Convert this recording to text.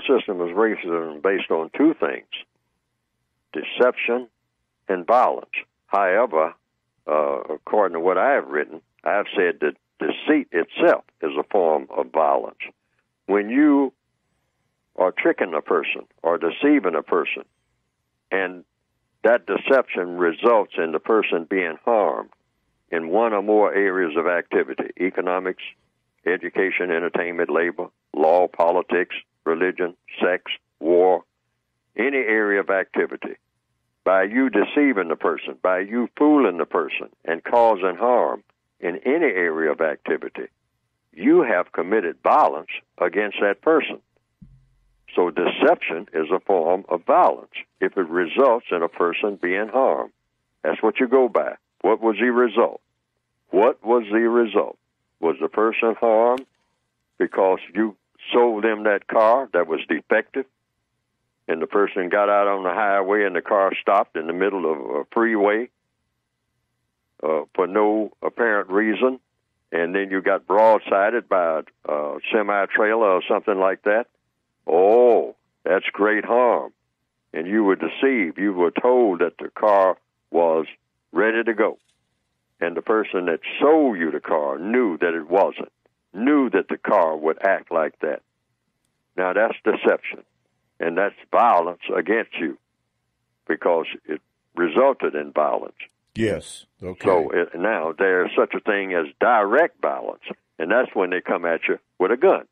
system of racism based on two things: deception and violence. However, according to what I have written, I have said that deceit itself is a form of violence. When you are tricking a person or deceiving a person, and that deception results in the person being harmed in one or more areas of activity: economics, education, entertainment, labor, law, politics, religion, sex, war, any area of activity. By you deceiving the person, by you fooling the person and causing harm in any area of activity, you have committed violence against that person. So deception is a form of violence if it results in a person being harmed. That's what you go by. What was the result? What was the result? Was the person harmed because you sold them that car that was defective, and the person got out on the highway and the car stopped in the middle of a freeway for no apparent reason, and then you got broadsided by a semi-trailer or something like that? Oh, that's great harm. And you were deceived. You were told that the car was ready to go. And the person that sold you the car knew that it wasn't, knew that the car would act like that. Now, that's deception, and that's violence against you because it resulted in violence. Yes. Okay. So now there's such a thing as direct violence, and that's when they come at you with a gun.